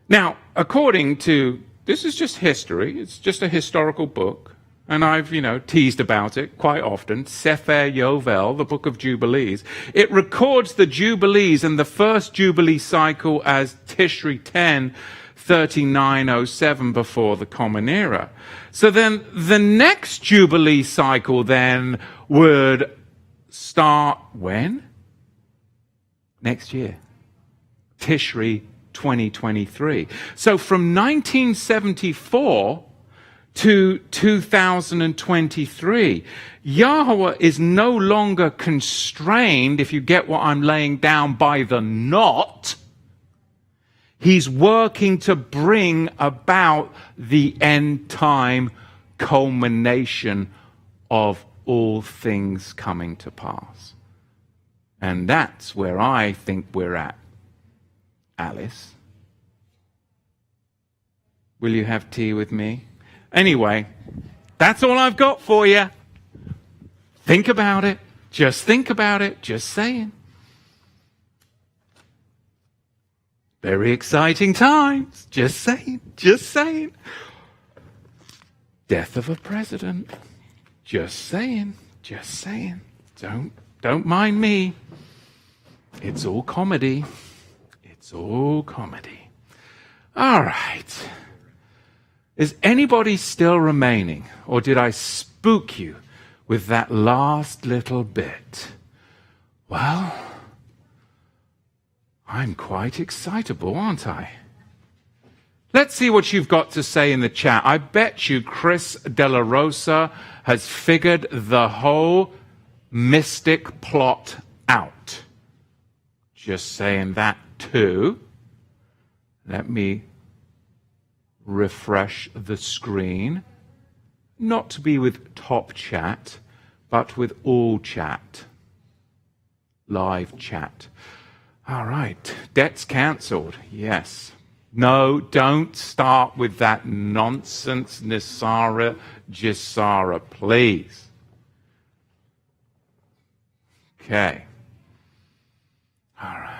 Now, according to, this is just history, it's just a historical book, and I've, teased about it quite often, Sefer Yovel, the Book of Jubilees. It records the Jubilees and the first Jubilee cycle as Tishri 10, 3907 before the Common Era. So then the next Jubilee cycle then would start when? Next year. Tishri 2023. So from 1974 to 2023, Yahweh is no longer constrained, if you get what I'm laying down, by the knot. He's working to bring about the end time culmination of all things coming to pass. And that's where I think we're at. Alice, will you have tea with me? Anyway, that's all I've got for you. Think about it. Just think about it. Just saying. Very exciting times. Just saying. Just saying. Death of a president. Just saying. Just saying. Don't mind me. It's all comedy. It's all comedy. All right. Is anybody still remaining, or did I spook you with that last little bit? Well, I'm quite excitable, aren't I? Let's see what you've got to say in the chat. I bet you Chris De La Rosa has figured the whole mystic plot out. Just saying that too. Let me refresh the screen. Not to be with top chat, but with all chat. Live chat. All right. Debts cancelled. Yes. No, don't start with that nonsense, Nisara Jisara, please. Okay. All right.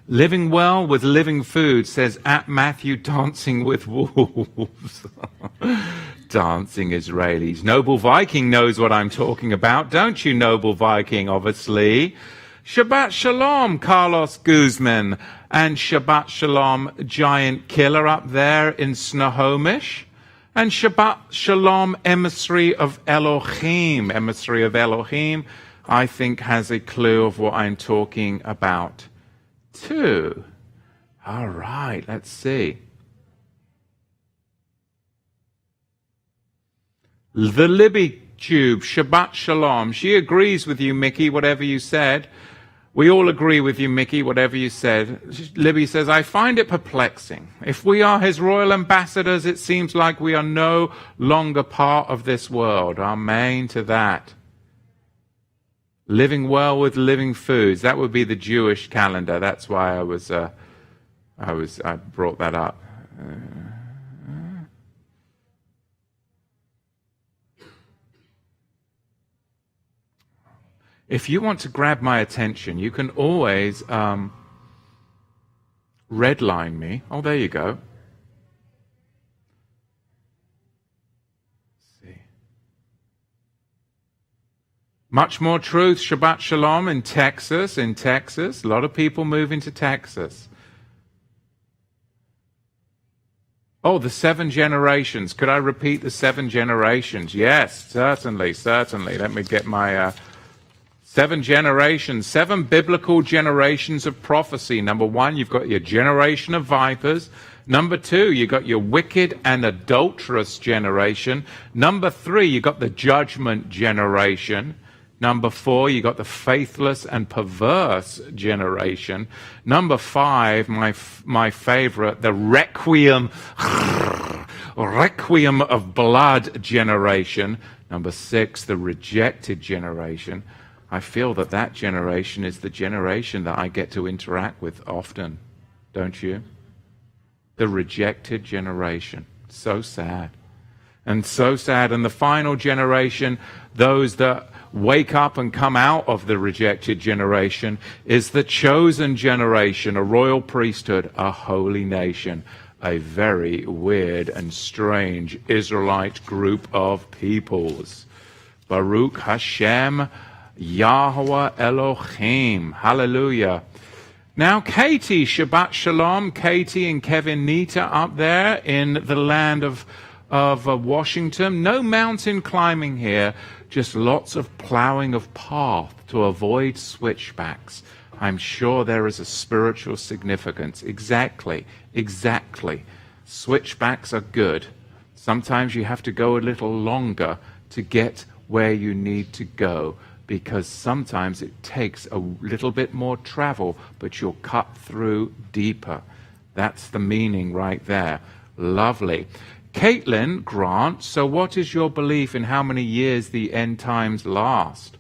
Living well with living food, says at Matthew, dancing with wolves. Dancing Israelis. Noble Viking knows what I'm talking about, don't you, Noble Viking, obviously. Shabbat Shalom, Carlos Guzman. And Shabbat Shalom, Giant Killer up there in Snohomish. And Shabbat Shalom, Emissary of Elohim. Emissary of Elohim, I think, has a clue of what I'm talking about too. All right, let's see. The Libby Tube, Shabbat Shalom. She agrees with you, Mickey, whatever you said. We all agree with you, Mickey, whatever you said. Libby says, I find it perplexing. If we are his royal ambassadors, it seems like we are no longer part of this world. Amen to that. Living well with living foods. That would be the Jewish calendar. That's why I brought that up. If you want to grab my attention, you can always redline me. Oh, there you go. Much more truth, Shabbat Shalom in Texas. A lot of people moving to Texas. Oh, the 7 generations. Could I repeat the 7 generations? Yes, certainly. Let me get my 7 generations, 7 biblical generations of prophecy. Number 1, you've got your generation of vipers. Number 2, you got your wicked and adulterous generation. Number 3, you got the judgment generation. Number 4, you got the faithless and perverse generation. Number 5, my favorite, the requiem of blood generation. Number 6, the rejected generation. I feel that generation is the generation that I get to interact with often, don't you? The rejected generation. So sad. And so sad. And the final generation, those that wake up and come out of the rejected generation, is the chosen generation, a royal priesthood, a holy nation, a very weird and strange Israelite group of peoples. Baruch Hashem, Yahweh Elohim. Hallelujah. Now, Katie, Shabbat Shalom, Katie and Kevin Nita up there in the land of Washington. No mountain climbing here, just lots of plowing of path to avoid switchbacks. I'm sure there is a spiritual significance. Exactly. Switchbacks are good. Sometimes you have to go a little longer to get where you need to go, because sometimes it takes a little bit more travel, but you'll cut through deeper. That's the meaning right there. Lovely. Caitlin Grant, so what is your belief in how many years the end times last?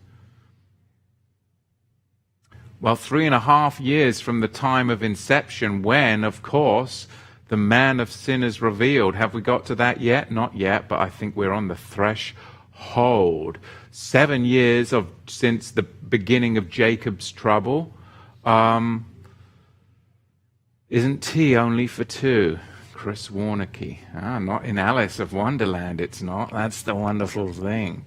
Well, 3.5 years from the time of inception, when, of course, the man of sin is revealed. Have we got to that yet? Not yet, but I think we're on the threshold. 7 years since the beginning of Jacob's trouble. Isn't tea only for two? Chris Warnocky. Not in Alice of Wonderland, it's not. That's the wonderful thing.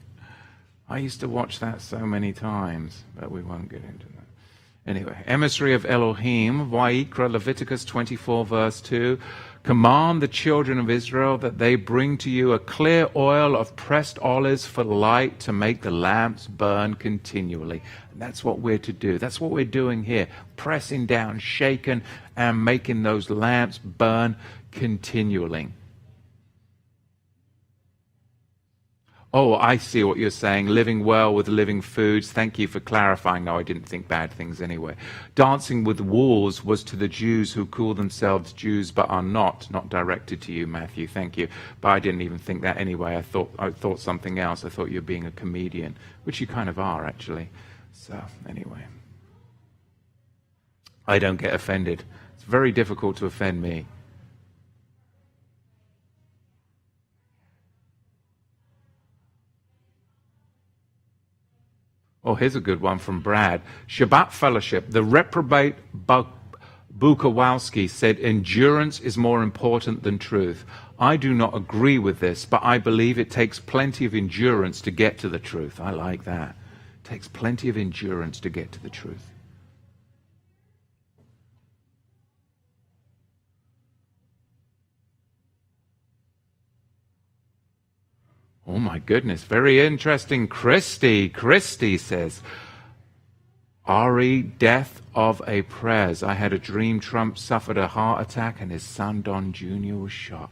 I used to watch that so many times, but we won't get into that. Anyway, emissary of Elohim, Vayikra, Leviticus 24, verse 2. Command the children of Israel that they bring to you a clear oil of pressed olives for light to make the lamps burn continually. And that's what we're to do. That's what we're doing here. Pressing down, shaking, and making those lamps burn continually. Oh, I see what you're saying. Living well with living foods. Thank you for clarifying. No, I didn't think bad things anyway. Dancing with wolves was to the Jews who call themselves Jews but are not. Not directed to you, Matthew. Thank you. But I didn't even think that anyway. I thought something else. I thought you were being a comedian, which you kind of are, actually. So, anyway. I don't get offended. It's very difficult to offend me. Oh, here's a good one from Brad. Shabbat fellowship. The reprobate Bukowski said, endurance is more important than truth. I do not agree with this, but I believe it takes plenty of endurance to get to the truth. I like that. It takes plenty of endurance to get to the truth. Oh my goodness, very interesting. Christy says, Ari, death of a prayers. I had a dream Trump suffered a heart attack and his son Don Jr. was shot.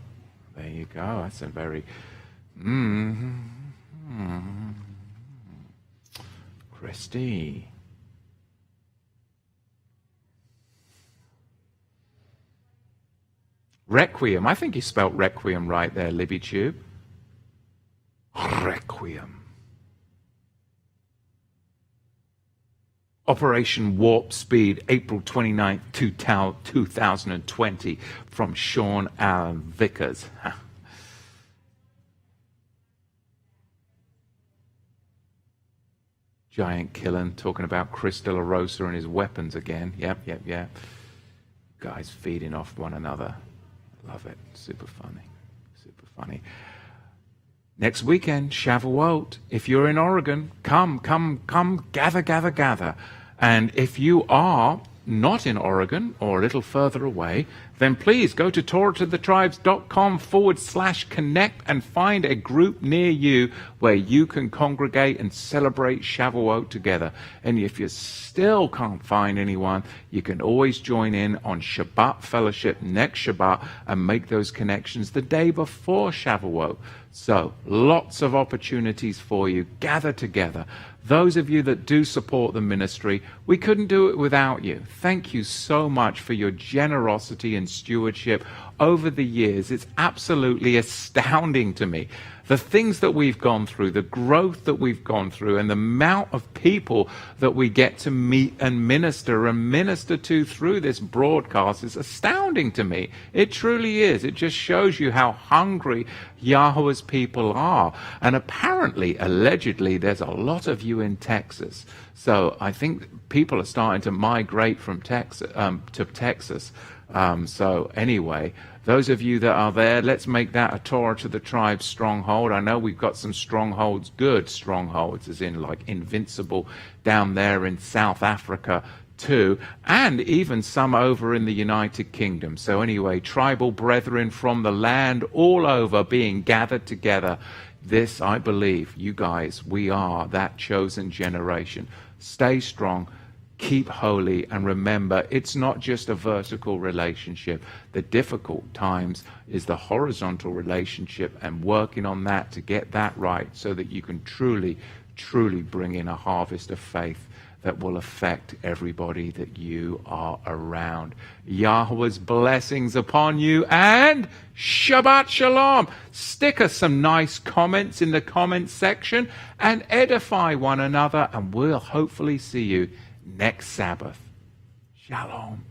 There you go. That's a very... Christy. Requiem. I think you spelt requiem right there, Libby Tube. Requiem. Operation Warp Speed, April 29th, 2020, from Sean Allen Vickers. Giant Killen talking about Chris De La Rosa and his weapons again. Yep. Guys feeding off one another. Love it. Super funny. Next weekend, Shavuot. If you're in Oregon, come, gather. And if you are not in Oregon or a little further away, then please go to TorahToTheTribes.com/connect and find a group near you where you can congregate and celebrate Shavuot together. And if you still can't find anyone, you can always join in on Shabbat Fellowship next Shabbat and make those connections the day before Shavuot. So, lots of opportunities for you. Gather together. Those of you that do support the ministry, we couldn't do it without you. Thank you so much for your generosity and stewardship over the years. It's absolutely astounding to me. The things that we've gone through, the growth that we've gone through, and the amount of people that we get to meet and minister to through this broadcast is astounding to me. It truly is. It just shows you how hungry Yahweh's people are. And apparently, allegedly, there's a lot of you in Texas. So I think people are starting to migrate from Texas to Texas. So anyway, those of you that are there, let's make that a Torah to the Tribes stronghold. I know we've got some strongholds, good strongholds, as in like Invincible down there in South Africa too, and even some over in the United Kingdom. So anyway, tribal brethren from the land all over being gathered together. This, I believe, you guys, we are that chosen generation. Stay strong. Keep holy, and remember, it's not just a vertical relationship. The difficult times is the horizontal relationship, and working on that to get that right so that you can truly bring in a harvest of faith that will affect everybody that you are around. Yahweh's blessings upon you, and Shabbat Shalom. Stick us some nice comments in the comments section and edify one another, and we'll hopefully see you next Sabbath. Shalom.